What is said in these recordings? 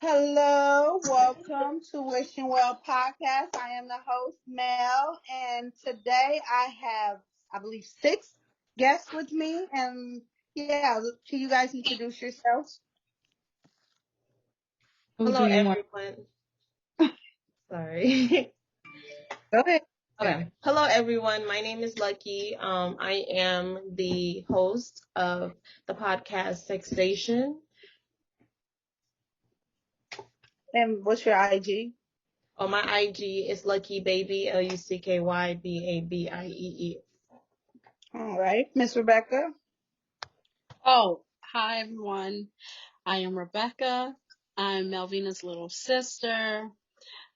Hello, welcome to Wishing Well Podcast. I am the host, Mel, and today I have, I believe, six guests with me. And yeah, can you guys introduce yourselves? Who do Hello, you want? everyone. Sorry. Go ahead. Okay. Hello, everyone. My name is Lucky. I am the host of the podcast Sexation. And what's your IG? On my IG is Lucky Baby, LuckyBabiee. All right, Miss Rebecca. Oh, hi everyone. I am Rebecca. I'm Melvina's little sister.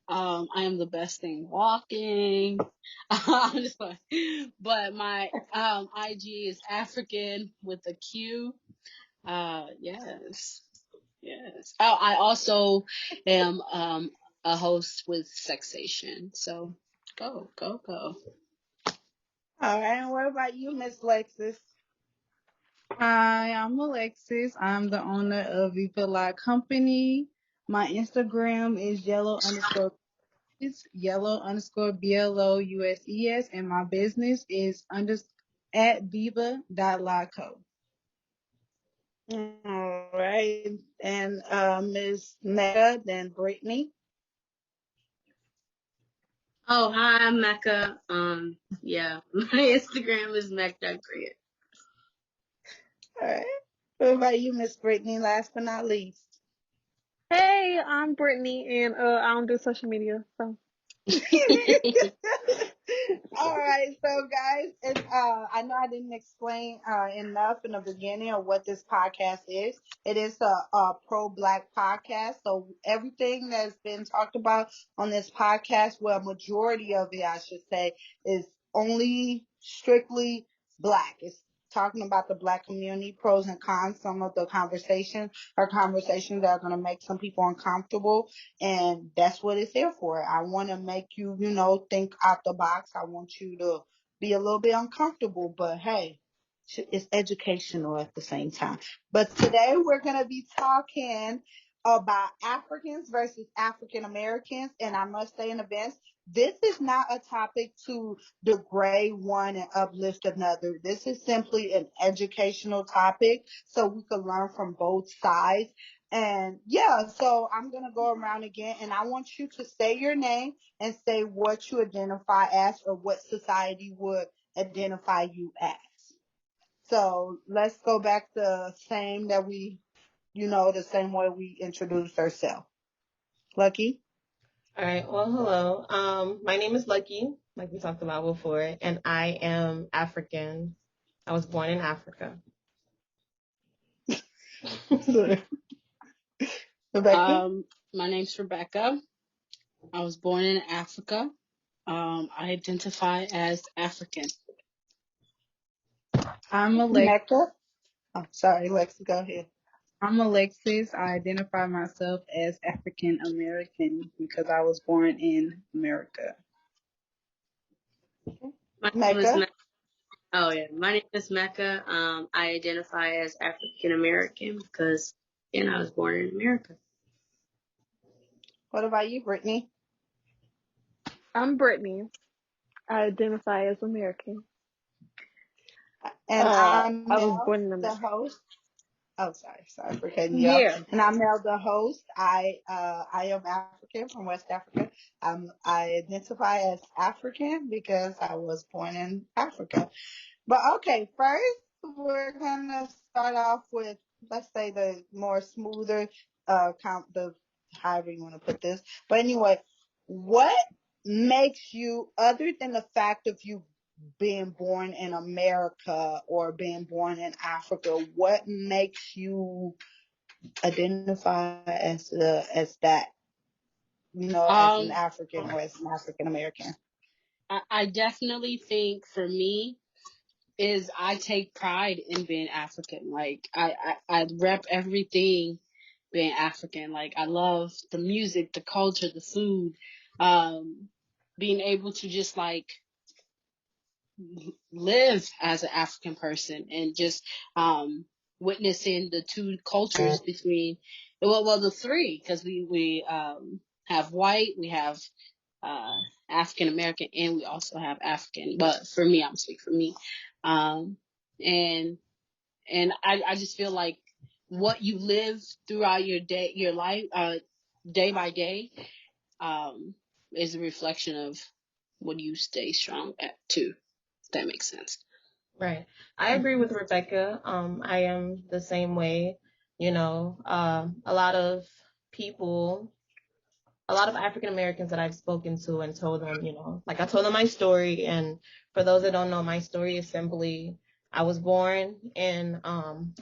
I am the best thing walking. I'm just like, but my IG is African with a Q. Yes, yes. Oh, I also am a host with Sexation. So go, go, go. All right, and what about you, Miss Lexis? Hi, I'm Alexis. I'm the owner of Viva La Company. My Instagram is yellow underscore BLOUSES, and my business is at viva.laco. All right, and Miss Mega, then Brittany. Oh, hi, I'm Mecca. Yeah, my Instagram is Mec.Great. All right, what about you, Miss Brittany? Last but not least. Hey, I'm Brittany, and I don't do social media, so. All right, so guys, I know I didn't explain enough in the beginning of what this podcast is. It is a pro-black podcast, so everything that's been talked about on this podcast, well, majority of it, I should say, is only strictly black. It's talking about the black community, pros and cons. Some of the conversations are conversations that are going to make some people uncomfortable, and that's what it's here for. I want to make you, think out the box. I want you to be a little bit uncomfortable, but hey, it's educational at the same time. But today we're going to be talking about Africans versus African Americans. And I must say in advance, this is not a topic to degrade one and uplift another. This is simply an educational topic so we can learn from both sides. And yeah, so I'm going to go around again, and I want you to say your name and say what you identify as or what society would identify you as. So let's go back to same that the same way we introduced ourselves. Lucky? All right. Well, hello. My name is Lucky, like we talked about before, and I am African. I was born in Africa. Rebecca? My name's Rebecca. I was born in Africa. I identify as African. I'm Alex. Mecca? Oh, sorry, Lexi, go ahead. I'm Alexis. I identify myself as African American because I was born in America. My name is Mecca? my name is Mecca. I identify as African American because, again, I was born in America. What about you, Brittany? I'm Brittany. I identify as American. And I'm I was Mel, born in the America. host. Oh, sorry for cutting you off. Yeah. And I'm Mel, the host. I am African from West Africa. I identify as African because I was born in Africa. But okay, first we're gonna start off with, let's say, the more smoother the however you want to put this. But anyway, what makes you, other than the fact of you being born in America or being born in Africa, what makes you identify as that, as an Um, African or as an African American? I definitely think for me is I take pride in being African. Like I rep everything being African. Like I love the music, the culture, the food, being able to just like live as an African person and just witnessing the two cultures between Well, the three, because we have white, we have African American, and we also have African. But for me, I'm speaking for me. Um, and I just feel like what you live throughout your life, day by day, is a reflection of what you stay strong at too. If that makes sense. Right. I agree with Rebecca. I am the same way. You know, people, a lot of African Americans that I've spoken to and told them, you know, like I told them my story. And for those that don't know, my story is simply I was born in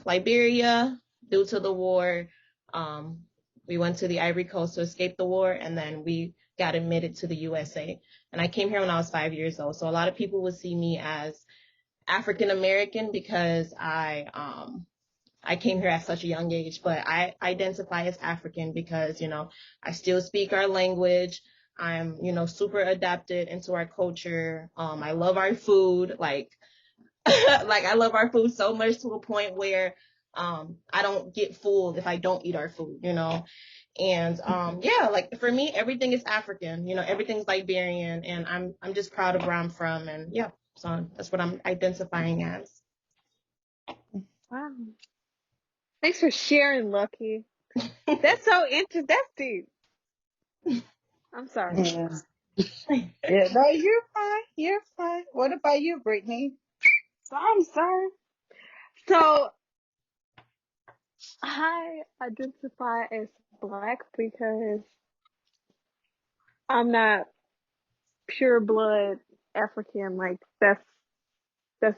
Liberia due to the war. Um, we went to the Ivory Coast to escape the war, and then we got admitted to the USA. And I came here when I was 5 years old. So a lot of people would see me as African American because I came here at such a young age, but I identify as African because, you know, I still speak our language. I'm, you know, super adapted into our culture. I love our food. Like, like I love our food so much to a point where, I don't get fooled if I don't eat our food, you know? And, yeah, like for me, everything is African, you know, everything's Liberian, and I'm just proud of where I'm from. And yeah, so that's what I'm identifying as. Wow. Thanks for sharing, Lucky. That's so interesting. That's deep. I'm sorry. Yeah. Yeah, no, you're fine. You're fine. What about you, Brittany? So I'm sorry. So I identify as black because I'm not pure blood African. Like that's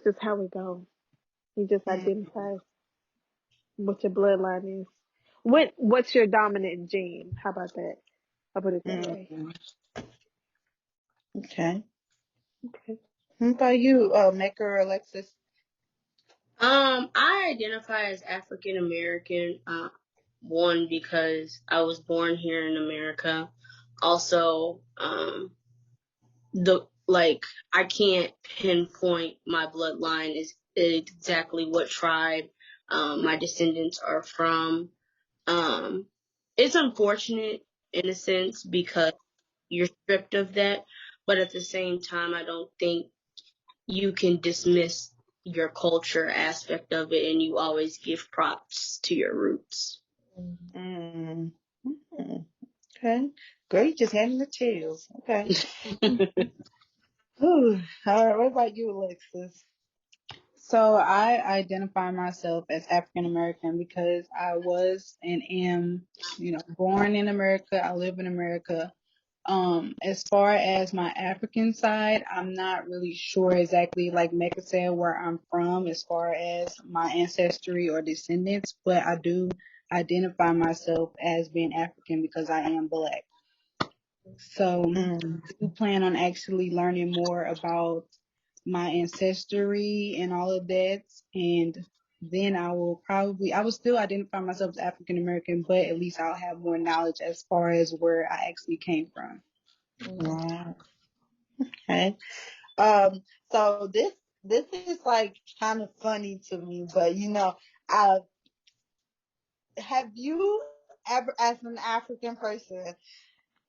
just how it goes. You just Mm, identify what your bloodline is. What's your dominant gene? How about that? I'll put it that way. mm, okay. Okay. What about you, Mecca or Alexis? I identify as African American. One, because I was born here in America. Also, I can't pinpoint my bloodline is exactly what tribe my descendants are from. Um, it's unfortunate in a sense because you're stripped of that, but at the same time, I don't think you can dismiss your culture aspect of it, and you always give props to your roots. Mm, mm, okay. Girl, you just had me the chills. Okay. Whew. All right. What about you, Alexis? So I identify myself as African American because I was and am, born in America. I live in America. As far as my African side, I'm not really sure exactly, like Mecca said, where I'm from as far as my ancestry or descendants, but I do identify myself as being African because I am black. So Mm, I do plan on actually learning more about my ancestry and all of that. And then I will still identify myself as African American, but at least I'll have more knowledge as far as where I actually came from. right. Okay. Um, so this is like kind of funny to me, but uh, have you ever, as an African person,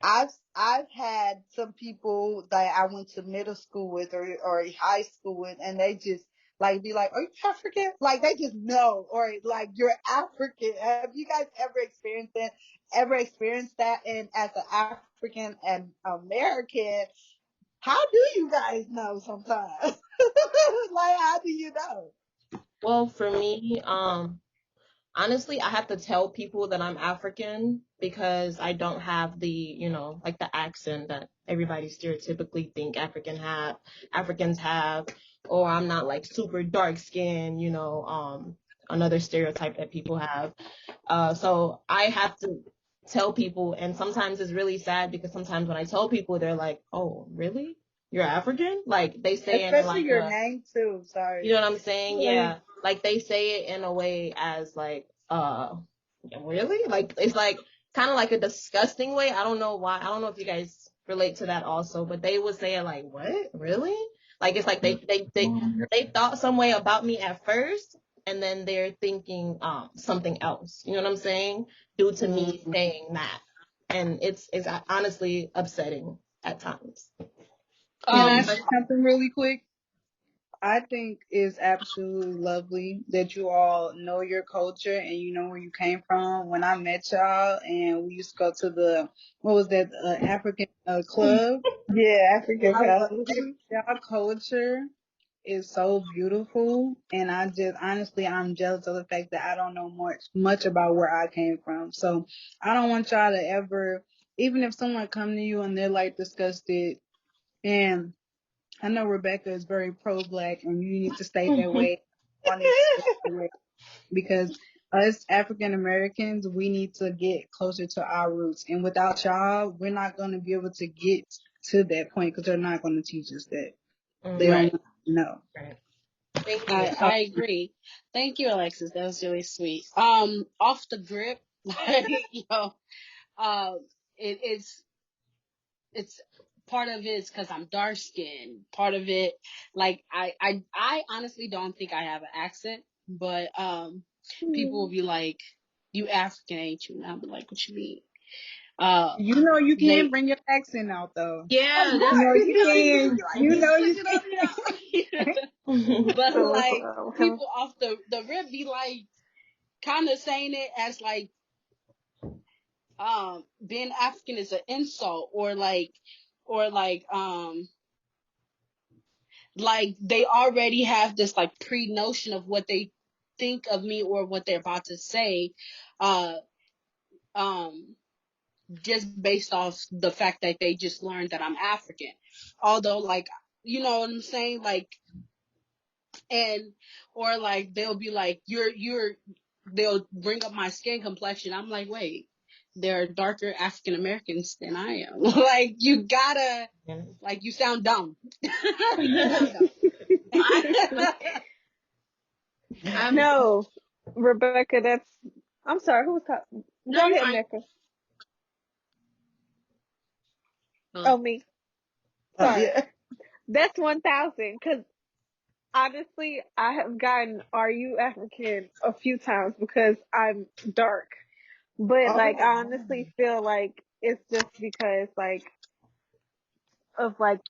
I've had some people that I went to middle school with or high school with, and they just like be like, "Are you African?" Like they just know, or like you're African. Have you guys ever experienced that? Ever experienced that? And as an African and American, how do you guys know sometimes? Like, how do you know? Well, for me, honestly, I have to tell people that I'm African because I don't have the, you know, like the accent that everybody stereotypically think Africans have, or I'm not like super dark skinned, you know, another stereotype that people have. So I have to tell people, and sometimes it's really sad because sometimes when I tell people, they're like, "Oh, really? You're African?" Like they say it in Especially like your a, name too. you know Sorry. what I'm saying? Like, Yeah. Like they say it in a way as like, really? Like it's like kind of like a disgusting way. I don't know why. I don't know if you guys relate to that also, but they would say it like, what? Really? Like it's like they thought some way about me at first, and then they're thinking something else. You know what I'm saying? Due to me saying that, and it's honestly upsetting at times. Can I Um, say something really quick? I think it's absolutely lovely that you all know your culture and you know where you came from. When I met y'all and we used to go to the, what was that, African club, Yeah, African I was like, family. y'all culture is so beautiful. And I just, honestly, I'm jealous of the fact that I don't know much about where I came from. So I don't want y'all to ever, even if someone come to you and they're like disgusted, and I know Rebecca is very pro-black, and you need to stay that way. Want it to stay that way because us African Americans, we need to get closer to our roots, and without y'all, we're not going to be able to get to that point because they're not going to teach us that. They Mhm. don't right. know. Right. Thank you. I agree. Thank you, Alexis. That was really sweet. Off the grip, like, uh, it's part of it is because I'm dark skinned. Part of it, like, I honestly don't think I have an accent, but people will be like, "You African, ain't you?" And I'll be like, "What you mean?" Uh, You know you can they bring your accent out though. Of Yeah, You that's know course, you you know, you can can. be like, You you know you switch it up, you know. but like So, people off the rip be like kind of saying it as like being African is an insult, or like they already have this like pre notion of what they think of me or what they're about to say, uh um just based off the fact that they just learned that I'm African. Although, like, you know what I'm saying, like, and or like they'll be like, you're they'll bring up my skin complexion. I'm like, wait, there are darker African Americans than I am. Like, you gotta, like, you sound dumb. You sound dumb. I'm no, Rebecca, I'm sorry, who was talking? no, Go you're ahead, fine. Mecca. Oh, Oh, me. Oh Sorry. yeah. That's 1,000. Because honestly, I have gotten "Are you African" a few times because I'm dark. But like, I Oh. honestly feel like it's just because like of like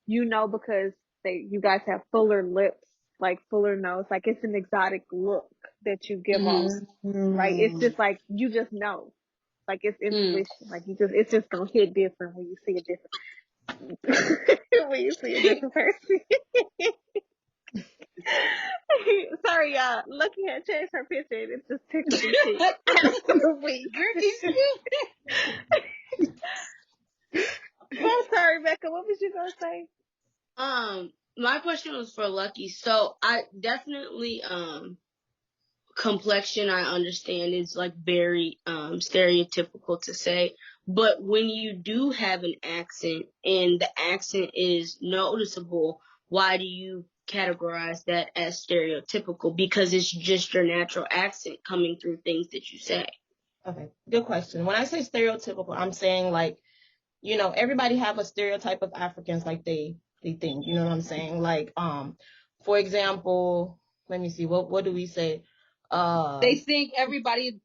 because you guys have fuller lips, like fuller nose, like it's an exotic look that you give off, right? It's Mm. just like you just know, like it's Mm. intuition, like it's just gonna hit different when you see a different when you see a different person. Sorry, y'all. Lucky had changed her picture and it just tickled me pink for the week. Brittany I'm sorry, Becca. What was you gonna say? my question was for Lucky. So I definitely complexion I understand is like very stereotypical to say, but when you do have an accent and the accent is noticeable, why do you categorize that as stereotypical? Because it's just your natural accent coming through things that you say. Okay, good question. When I say stereotypical, I'm saying like, everybody have a stereotype of Africans like they think, you know what I'm saying? Like, for example, let me see, what do we say? They think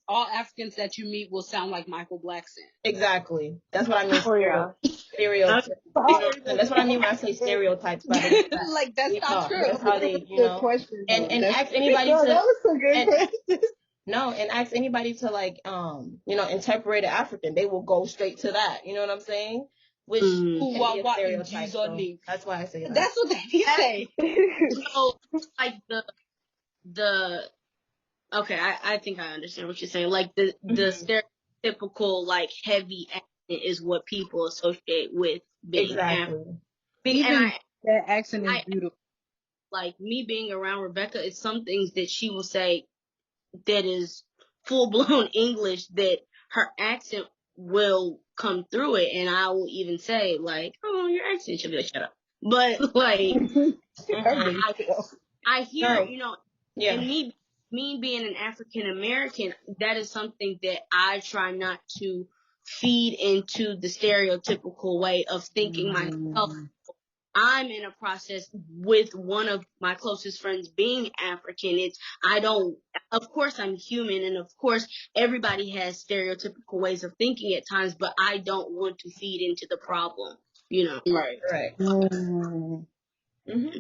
all Africans that you meet will sound like Michael Blackson. Exactly. That's what I mean, Oh yeah. stereotype. You know, Sorry, and that's what I mean when I say stereotypes by the way that Like, that's they not talk. true. That's how That was they, a good question though. and That's ask anybody girl, that to was some good and questions. no, and ask anybody to like, interpret African. They will go straight to that. You know what I'm saying? Which Mm. can be a Uwawa in stereotype. Jesus' So name. that's why I say that. That's what they say. So like the okay, I think I understand what you're saying. Like the Mhm. stereotypical like heavy accent is what people associate with being African. Exactly. And even that accent is I beautiful. like me being around Rebecca is some things that she will say that is full blown English that her accent will come through it, and I will even say like, "Oh, your accent should be like, shut up." But like, I've Hmm. been I killed. I hear No. and Yeah. me being an African American, that is something that I try not to feed into the stereotypical way of thinking myself I'm in a process with one of my closest friends being African. Of course I'm human, and of course everybody has stereotypical ways of thinking at times, but I don't want to feed into the problem, you know. Right. Right. Mm, Mm-hmm.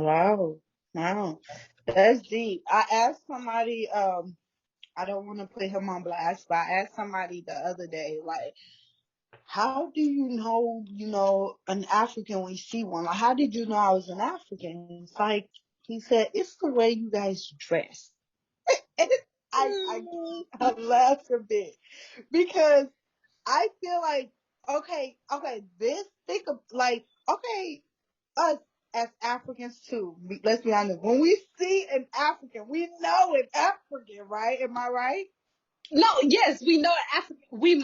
wow. Wow. That's deep. I asked somebody, I don't want to put him on blast, but I asked somebody the other day, like, how do you know, an African when you see one? Like, how did you know I was an African? It's like, he said, it's the way you guys dress. And I, I laughed a bit because I feel like, okay, think of, like, okay, us as Africans too, let's be honest, when we see an African, we know an African, right? Am I right? No, yes, we know Africa. We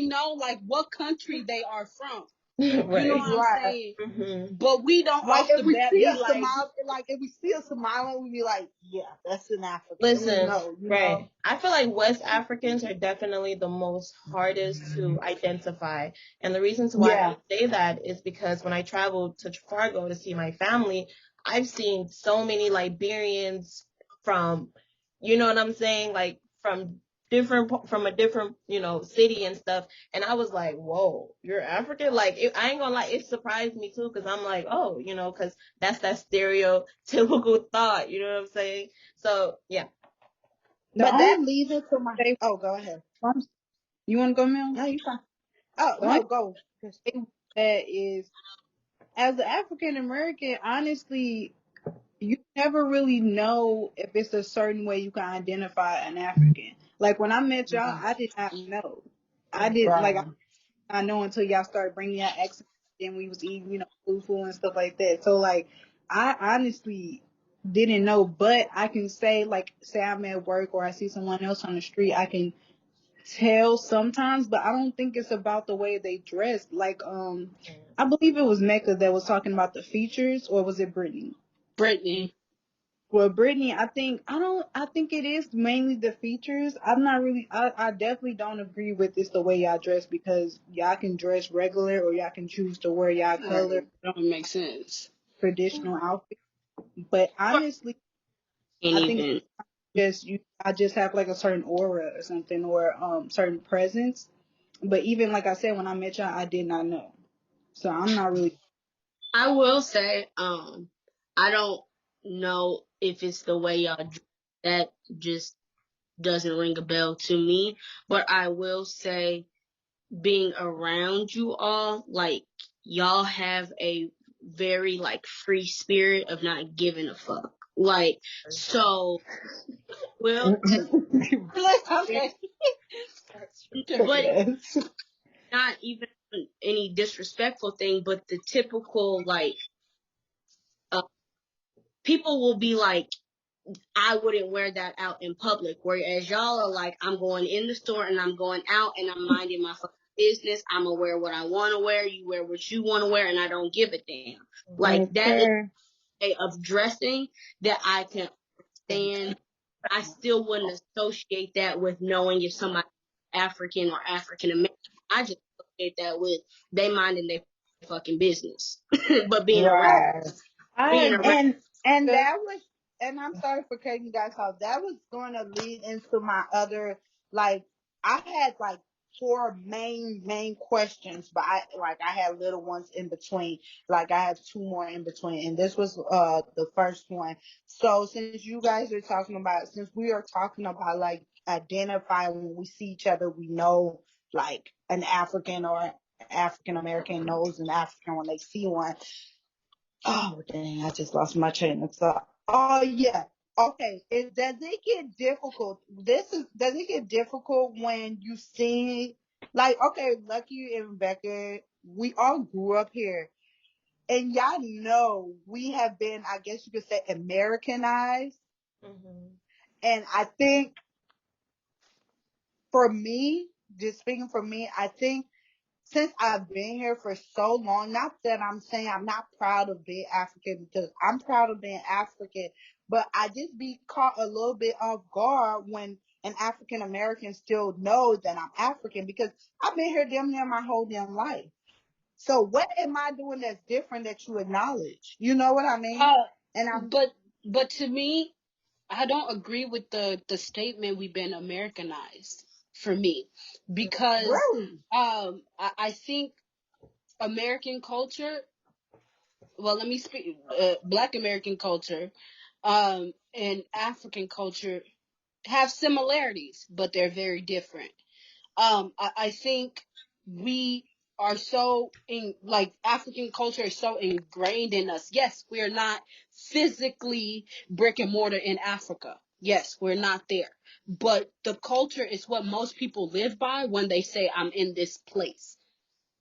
know like what country they are from. You know Right. what I'm Right. saying? Mm-hmm. But we don't Like off the if we bat see be a like, Somali, like if we see a Somali, we be like, yeah, that's an African. We Listen, know, you know. right. I feel like West Africans are definitely the most hardest to identify. And the reasons why Yeah. I say that is because when I traveled to Fargo to see my family, I've seen so many Liberians from, you know what I'm saying? Like from a different, city and stuff. And I was like, whoa, you're African? Like, I ain't gonna lie, it surprised me too, because I'm like, oh, because that's that stereotypical thought, you know what I'm saying? So, yeah. The But only that leads into my. thing Oh, go ahead. you want to go, Mel? No, you fine. Oh The only no, go. thing with that is, as an African American, honestly, you never really know if it's a certain way you can identify an African. Like when I met y'all, I did not know. I didn't like. Right. I know until y'all started bringing out accents. Then we was eating, food and stuff like that. So like, I honestly didn't know, but I can say like, say I'm at work or I see someone else on the street, I can tell sometimes, but I don't think it's about the way they dress. Like, I believe it was Mecca that was talking about the features, or was it Brittany? Brittany. Well, Brittany, I think it is mainly the features. I definitely don't agree with it's the way y'all dress, because y'all can dress regular or y'all can choose to wear y'all color Right. Don't make sense. traditional outfit. But Or honestly, can't I think even. I just have like a certain aura or something, or certain presence. But even like I said, when I met y'all, I did not know. So I'm not really. I will say, I don't know if it's the way y'all dress. That just doesn't ring a bell to me. But I will say, being around you all, like, y'all have a very, like, free spirit of not giving a fuck. Like, so, well, Okay. but Yes. not even any disrespectful thing, but the typical, like, uh, people will be like, I wouldn't wear that out in public. Whereas y'all are like, I'm going in the store and I'm going out and I'm minding my fucking business. I'm gonna wear what I want to wear. You wear what you want to wear, and I don't give a damn. Like, that is Okay. a way of dressing that I can understand. I still wouldn't associate that with knowing if somebody African or African American. I just associate that with they minding their fucking business. But Right. I being agree. around, And Because that was, and I'm sorry for cutting you guys off. That was going to lead into my other, like, I had like four main questions, but I had little ones in between. Like I have two more in between, and this was the first one. So since you guys are talking about, since we are talking about like identifying when we see each other, we know like an African or African American knows an African when they see one. Oh dang, I just lost my train of thought. Oh yeah. Okay. Does it get difficult? Does it get difficult when you see, like, okay, Lucky and Rebecca, we all grew up here. And y'all know we have been, I guess you could say, Americanized. Mm-hmm. And I think for me, just speaking for me, I think since I've been here for so long, not that I'm saying I'm not proud of being African, because I'm proud of being African, but I just be caught a little bit off guard when an African American still knows that I'm African, because I've been here damn near my whole damn life. So what am I doing that's different that you acknowledge? You know what I mean? Uh, And I'm but to me, I don't agree with the statement we've been Americanized for me, because really I think American culture, well, let me speak, Black American culture, and African culture have similarities, but they're very different. I think we are so in, like, African culture is so ingrained in us. Yes, we're not physically brick and mortar in Africa. Yes, we're not there. But the culture is what most people live by when they say I'm in this place.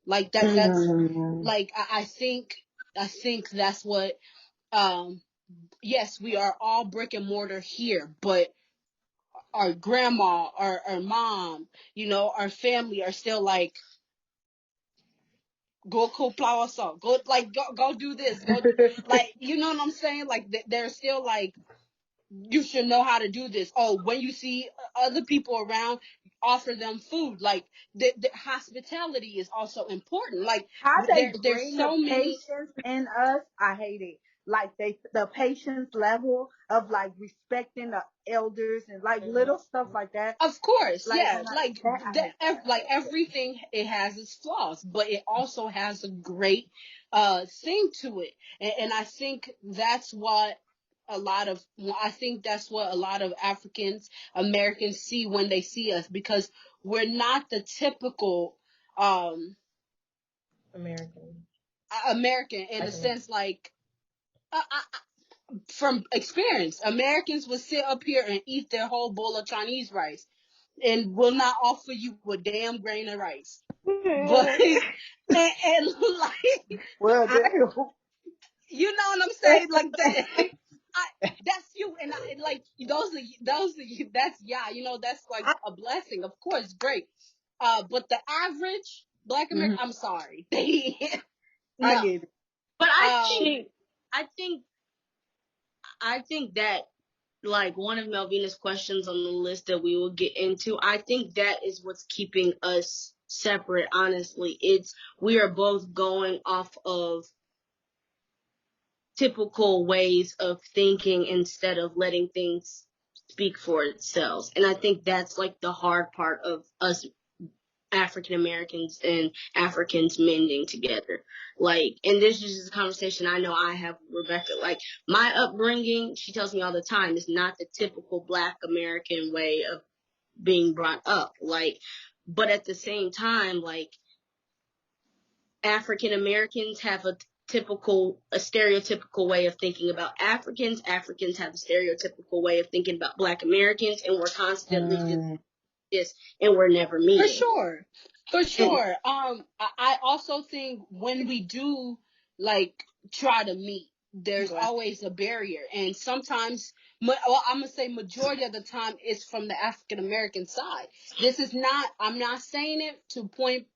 Like that's mm, like I think that's what um yes, we are all brick and mortar here, but our grandma, our mom, our family are still like, go cook flour salt, go, like, go do this, go, like, you know what I'm saying? Like, they're still like, you should know how to do this. Oh, when you see other people around, offer them food. Like, the hospitality is also important. Like, how they there's bring the so many. patience in us, I hate it. Like the patience level of like respecting the elders and like little stuff like that. Of course, Like yeah. I'm like Like that, I hate that. like everything, it has its flaws, but it also has a great thing to it, and I think that's what I think that's what a lot of Africans Americans see when they see us, because we're not the typical um American. American, in Black the American. sense, like, from experience, Americans will sit up here and eat their whole bowl of Chinese rice and will not offer you a damn grain of rice. But and like, Well, I, damn. you know what I'm saying? Like that, I, that's you, and I like that's, yeah, that's like a blessing. Of course, great. But the average Black Mhm. American, I'm sorry, they I no. get it. But Um, she I think I think that, like, one of Melvina's questions on the list that we will get into, I think that is what's keeping us separate, honestly. It's we are both going off of typical ways of thinking instead of letting things speak for itself. And I think that's like the hard part of us African Americans and Africans mending together. Like, and this is just a conversation I know I have with Rebecca. Like, my upbringing, she tells me all the time, is not the typical Black American way of being brought up. Like, but at the same time, like, African Americans have a stereotypical way of thinking about Africans. Africans have a stereotypical way of thinking about Black Americans, and we're constantly just Mm. this, and we're never For meeting. sure. For And sure. I also think when we do, like, try to meet, there's Right. always a barrier. And sometimes, well, I'm going to say majority of the time, it's from the African American side. I'm not saying it to point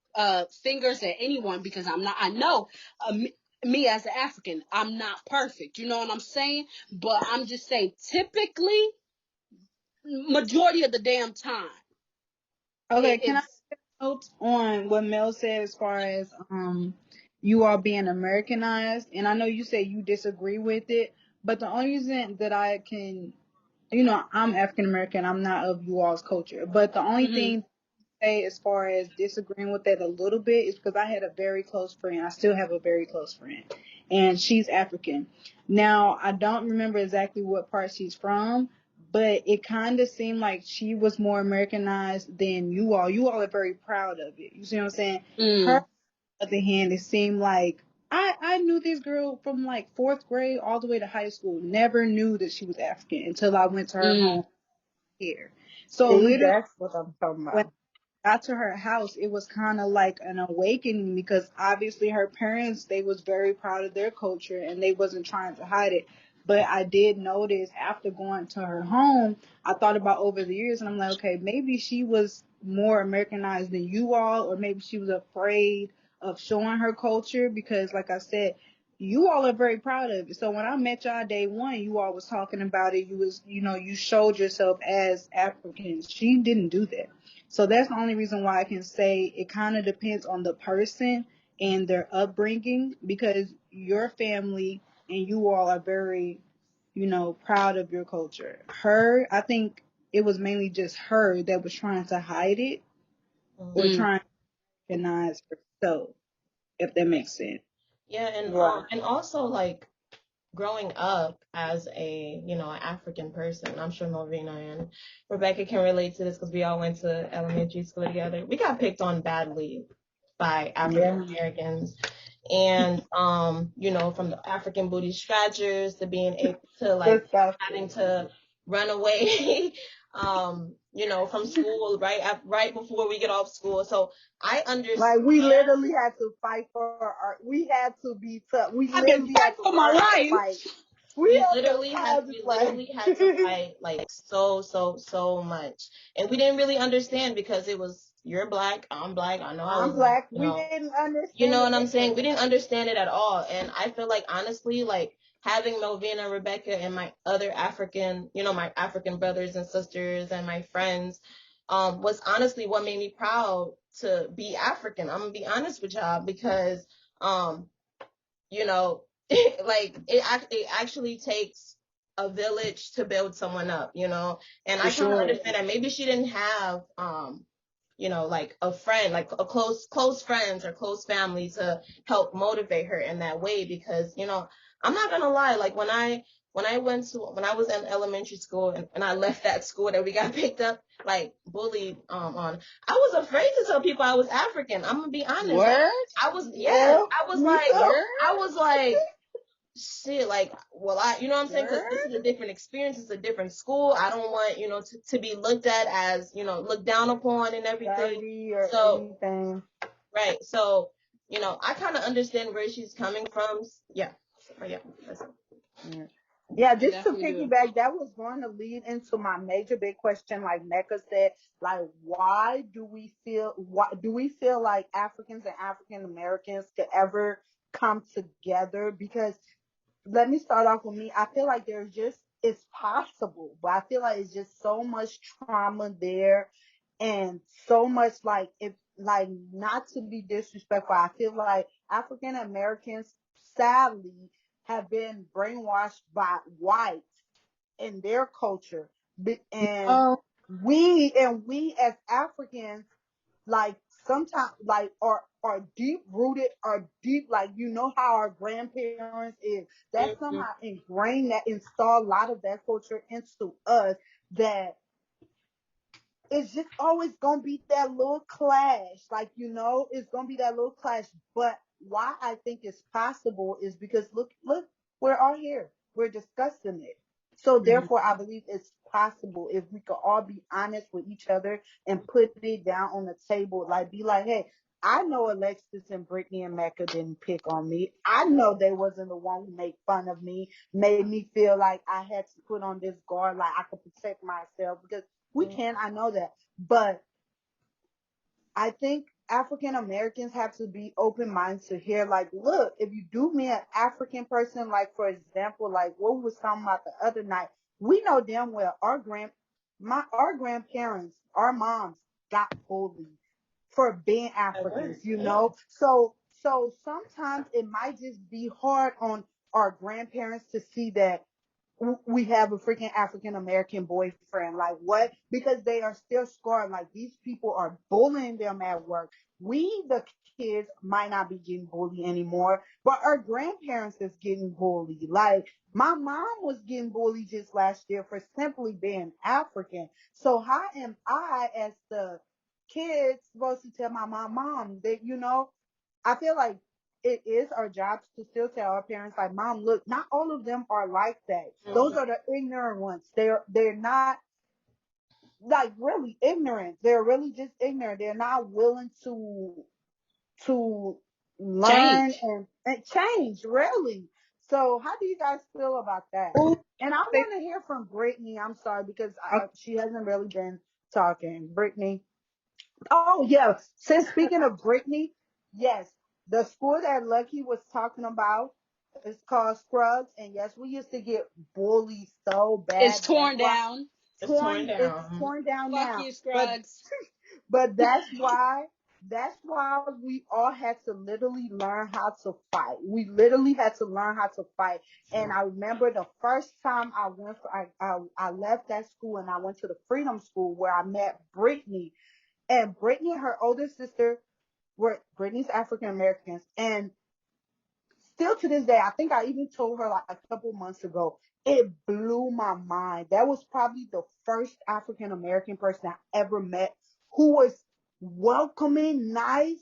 fingers at anyone, because I know me as an African, I'm not perfect. You know what I'm saying? But I'm just saying, typically, majority of the damn time, Okay, can I it's, take notes on what Mel said as far as you all being Americanized? And I know you say you disagree with it, but the only reason that I can, I'm African American, I'm not of you all's culture, but the only mhm, thing say as far as disagreeing with that a little bit is because I had a very close friend. I still have a very close friend, and she's African. Now, I don't remember exactly what part she's from, but it kind of seemed like she was more Americanized than you all. You all are very proud of it. You see what I'm saying? Her, mm. on the other hand, it seemed like I knew this girl from like fourth grade all the way to high school. Never knew that she was African until I went to her home Mm, here. So See, literally, that's what I'm talking when about. got to her house, it was kind of like an awakening because obviously her parents, they was very proud of their culture and they wasn't trying to hide it. But I did notice after going to her home, I thought about over the years and I'm like, okay, maybe she was more Americanized than you all, or maybe she was afraid of showing her culture because like I said, you all are very proud of it. So when I met y'all day one, you all was talking about it. You was, you showed yourself as Africans. She didn't do that. So that's the only reason why I can say it kind of depends on the person and their upbringing, because your family and you all are very, proud of your culture. Her, I think it was mainly just her that was trying to hide it or Mm. trying to recognize herself, if that makes sense. Yeah, Right. and also like growing up as an African person, I'm sure Melvina and Rebecca can relate to this because we all went to elementary school together. We got picked on badly by African Yeah. Americans. And from the African booty scratchers to being able to like having Disgusting. to run away from school right before we get off school. So I Like we understand. literally had to fight for our. We had to be tough. We I've been literally had fighting to for my learn how to life. fight. We had to. I was We just like, literally had to fight like so much. And we didn't really understand because it was you're black, I'm black, I know I I'm was black, black. We didn't you understand know the what I'm saying? We difference. didn't understand it at all. And I feel like honestly, like having Melvina and Rebecca and my other African, my African brothers and sisters and my friends, was honestly what made me proud to be African. I'm gonna be honest with y'all because you know, like it actually takes a village to build someone up, and For I kind of sure. understand that maybe she didn't have like a friend, like a close friends or close family to help motivate her in that way because I'm not gonna lie, like when I was in elementary school and I left that school that we got picked up like bullied on, I was afraid to tell people I was African. I'm gonna be honest, like Word? I was, yes, Yeah. Me too. Word? I was like, shit, like, well, you know what I'm saying? Because this Word. is a different experience. It's a different school. I don't want, to be looked at as, looked down upon and everything. Dirty or So, anything. right. So, I kind of understand where she's coming from. Yeah. So, yeah. That's it. Yeah. Yeah, I just to definitely do. piggyback, that was going to lead into my major big question, like Mecca said, like why do we feel like Africans and African Americans could ever come together? Because let me start off with me. I feel like it's possible, but I feel like it's just so much trauma there and so much like if like not to be disrespectful, I feel like African Americans sadly have been brainwashed by whites in their culture. And Oh, we as Africans like sometimes like are deep rooted are deep like how our grandparents is that Mhm. somehow ingrained that install a lot of that culture into us that it's just always gonna be that little clash. Like, it's gonna be that little clash. But why I think it's possible is because look, we're all here. We're discussing it. So Mhm. therefore I believe it's possible if we could all be honest with each other and put it down on the table. Like be like, hey, I know Alexis and Brittany and Mecca didn't pick on me. I know they wasn't the one who made fun of me, made me feel like I had to put on this guard, like I could protect myself because we Mhm. can, I know that. But I think African Americans have to be open minded to hear, like, look, if you do me an African person, like, for example, like what we was talking about the other night, we know damn well our grandparents, our moms got bullied for being I would. Africans, Yeah. So sometimes it might just be hard on our grandparents to see that we have a freaking African American boyfriend. Like what? Because they are still scarred. Like these people are bullying them at work. We, the kids, might not be getting bullied anymore, but our grandparents is getting bullied. Like my mom was getting bullied just last year for simply being African. So how am I, as the kid, supposed to tell my mom that I feel like it is our job to still tell our parents, like, Mom, look, not all of them are like that. Those Mhm. are the ignorant ones. They're not like really ignorant. They're really just ignorant. They're not willing to learn Change. and change, really. So how do you guys feel about that? oh, And I they- want to hear from Brittany. I'm sorry because okay. she hasn't really been talking. Brittany. Oh yeah. Since speaking of Brittany, yes, the school that Lucky was talking about is called Scrubs, and yes, we used to get bullied so It's bad. That's torn why down. It's torn it's down. torn down Fuck now. you, But Scruggs. but that's why that's why we all had to literally learn how to fight. We literally had to learn how to fight. And I remember the first time I left that school and I went to the Freedom School where I met Brittany. And Brittany and her older sister were Brittany's African Americans. And still to this day, I think I even told her like a couple months ago, it blew my mind. That was probably the first African American person I ever met who was welcoming, nice.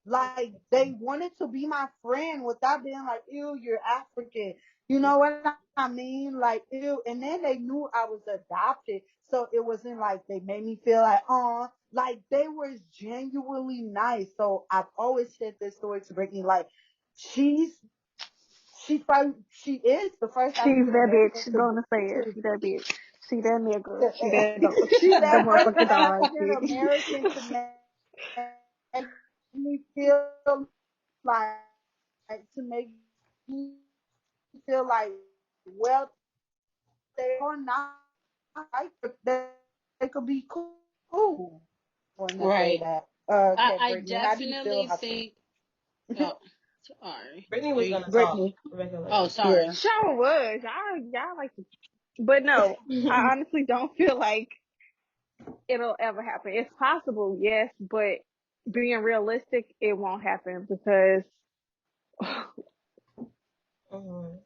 Like they wanted to be my friend without being like, ew, you're African. You know what I mean? Like, ew. And then they knew I was adopted. So it wasn't like they made me feel like, oh, like they were genuinely nice. So I've always said this story to Brittany, like, she's she is the first She's African that American bitch. to Gonna say it. She that bitch. She that nigga. She to that dog. she's The that first motherfucking dog African shit. American to make me feel like to make me feel like well they are not right they could be cool when they say Right. that. Okay, I Brittany, how do you feel definitely about think. that? Oh, sorry. Brittany Are was you? gonna talk. Brittany, Rebecca let Oh, her sorry. yeah. Sure was. Y'all like to, but no, I talk. honestly don't feel like it'll ever happen. It's possible, yes, but being realistic, it won't happen because Mhm.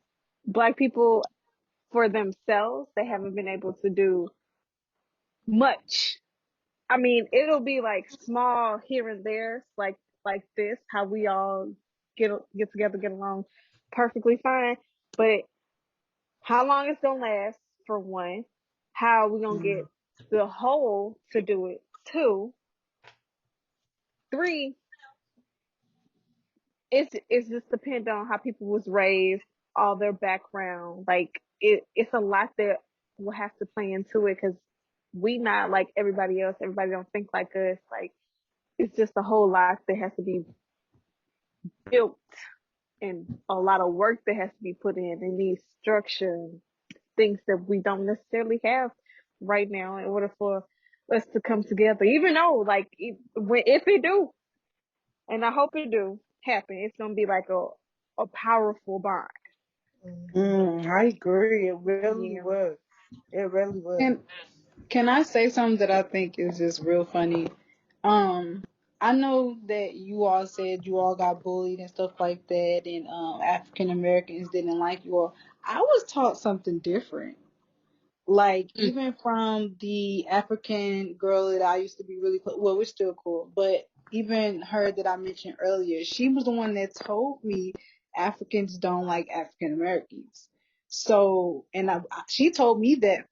black people for themselves, they haven't been able to do much. I mean, it'll be like small here and there, like this, how we all get together, get along perfectly fine. But how long it's gonna last, for one, how we gonna get the whole to do it, two, three, it's just depend on how people was raised, all their background. Like it's a lot that will have to play into it because we not like everybody else. Everybody don't think like us. Like it's just a whole lot that has to be built and a lot of work that has to be put in. It needs structure and things that we don't necessarily have right now in order for us to come together. Even though like if it do, and I hope it do happen, it's gonna be like a powerful bond. Mhm. I agree. It really Yeah. would. It really would. And can I say something that I think is just real funny? Um, I know that you all said you all got bullied and stuff like that, and African Americans didn't like you all. I was taught something different. Like Mm. even from the African girl that I used to be really close, well, we're still cool, but even her that I mentioned earlier, she was the one that told me Africans don't like African Americans. So, and she told me that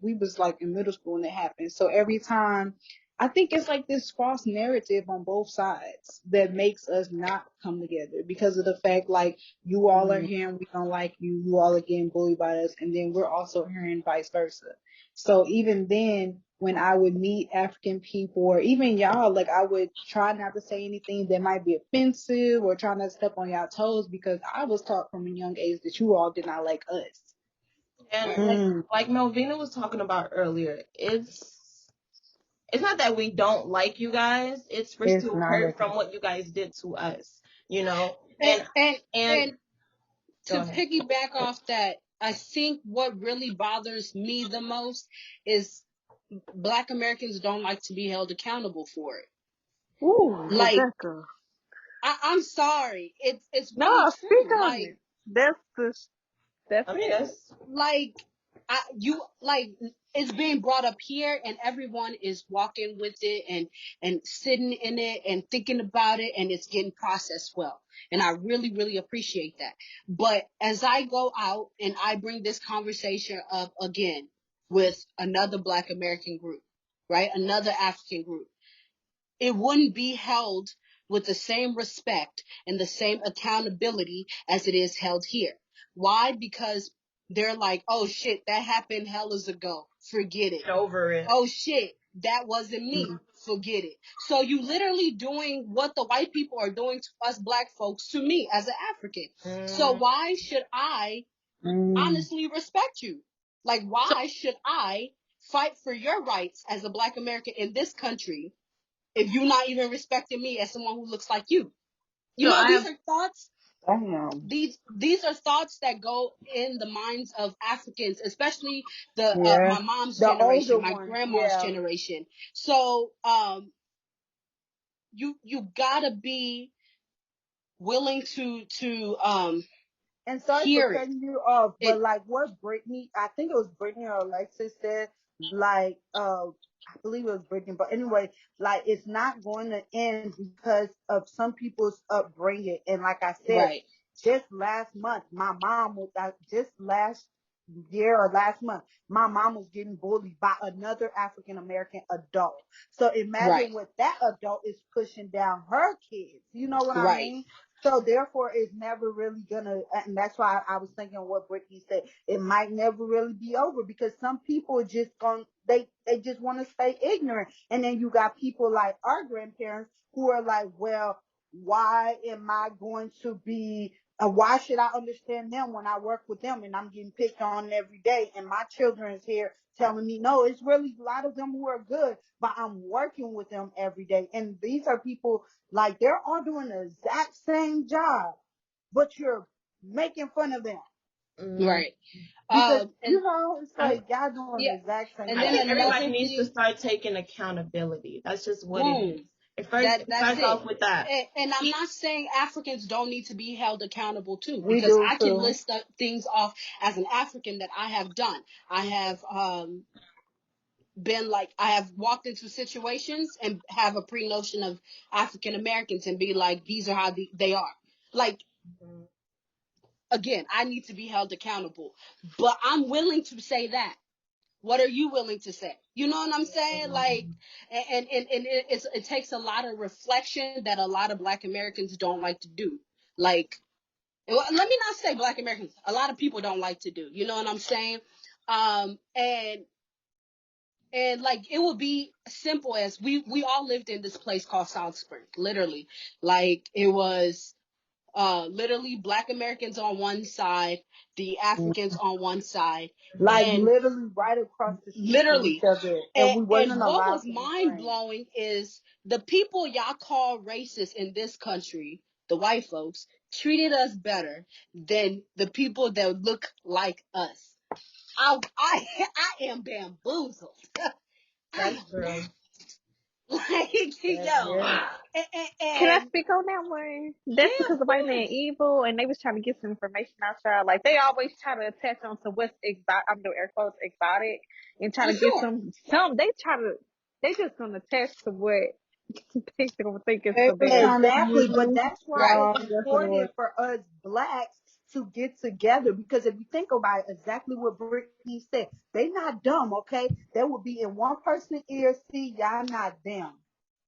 we was like in middle school when it happened. So every time, I think it's like this false narrative on both sides that makes us not come together because of the fact like you all are Mm. hearing we don't like you, you all are getting bullied by us, and then we're also hearing vice versa. So even then, when I would meet African people or even y'all, like I would try not to say anything that might be offensive or try not to step on y'all toes because I was taught from a young age that you all did not like us. And Mm. like Melvina was talking about earlier, it's not that we don't like you guys. It's we're It's still not hurt a from what you guys did to us. You know. And and And and go to ahead. piggyback off that, I think what really bothers me the most is Black Americans don't like to be held accountable for it. Ooh, Like, Rebecca. I'm sorry, it's No, really speak true. on it. That's I mean, it. Like you like it's being brought up here and everyone is walking with it and sitting in it and thinking about it and it's getting processed well, and I really really appreciate that. But as I go out and I bring this conversation up again with another Black American group, right, another African group, it wouldn't be held with the same respect and the same accountability as it is held here. Why? Because they're like, oh shit, that happened hellas ago. Forget it. get over it. Oh shit, that wasn't me. Forget it. So you literally doing what the white people are doing to us black folks to me as an African. So Mm. why should I Mm. honestly respect you? Like, So why should I fight for your rights as a Black American in this country if you're not even respecting me as someone who looks like you? You So know, I these have are thoughts. Damn. These are thoughts that go in the minds of Africans, especially the Yeah. my mom's The older generation, my ones, grandma's yeah. generation. So you gotta be willing to And sorry for hear it. cutting you off, but It like what Brittany, I think it was Brittany or Alexis said, like, I believe it was Brittany, but anyway, like it's not going to end because of some people's upbringing. And like I said, right, just last month, my mom was just last year or last month, my mom was getting bullied by another African American adult. So right, imagine what that adult is pushing down her kids. You know what I right, mean? So therefore, it's never really gonna, and that's why I was thinking what Brittany said. It might never really be over because some people are just going, they just want to stay ignorant, and then you got people like our grandparents who are like, well, why am I going to be? Why should I understand them when I work with them and I'm getting picked on every day, and my children is here telling me no? It's really a lot of them who are good, but I'm working with them every day, and these are people like they're all doing the exact same job, but you're making fun of them mm, right. because And it's I like y'all doing the yeah, exact same and I then job. think everybody another needs to thing, start taking accountability. That's just what it is. boom, It that's starts it. off with that. And I'm not saying Africans don't need to be held accountable too, We because do I can too. list the things off as an African that I have done. I have been like, I have walked into situations and have a pre notion of African Americans and be like, these are how they are. Like, Mm, again, I need to be held accountable, but I'm willing to say that. What are you willing to say? You know what I'm saying? Like, and it takes a lot of reflection that a lot of Black Americans don't like to do. Like, well, let me not say Black Americans. A lot of people don't like to do. You know what I'm saying? And like it would be simple as we all lived in this place called South Spring, literally. Like it was literally Black Americans on one side, the Africans on one side, Like and literally right across the street from each literally. other, and we And wasn't what allowed was to be mind friends. blowing is the people y'all call racist in this country, the white folks, treated us better than the people that look like us. I I am bamboozled. I that's am true. like yo, Yeah. Can I and speak on that one? yeah, That's because of the white man course. evil, and they was trying to get some information out y'all. Like they always try to attach onto what's exotic. I'm doing air quotes exotic, and try For to get sure. some. They try to. They just gonna attach to what they gonna think is They the were best. trying to Exactly, but use that's why Right. it's y'all. That's what it was. important for us blacks to get together because if you think about it, exactly what Brittany said, they not dumb, okay? They will be in one person's ear, see, y'all not them.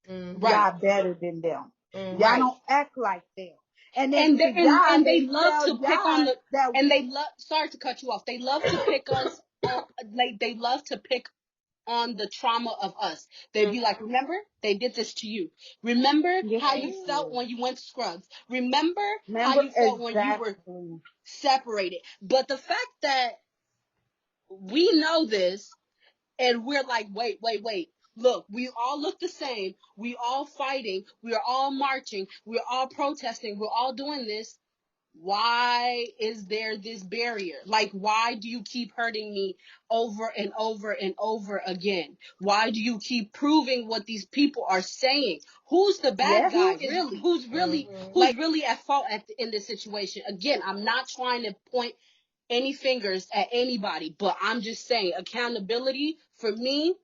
Mm-hmm. Right. Y'all better than them. Y'all Mm-hmm. Right. don't act like them. And then And to y'all, and they they love tell to pick on y'all the that and we they love sorry to cut you off. They love to pick us on like they love to pick on the trauma of us. They'd be like, remember, they did this to you. Remember Yes, how you felt yes. when you went to Scrubs. Remember how Remember you felt when you were exactly. separated. But the fact that we know this and we're like, wait. Look, we all look the same. We all fighting. We are all marching. We're all protesting. We're all doing this. Why is there this barrier? Like, why do you keep hurting me over and over and over again? Why do you keep proving what these people are saying? Who's the bad Yeah, guy, really? Mm-hmm. Who's really at fault in this situation? Again, I'm not trying to point any fingers at anybody, but I'm just saying accountability for me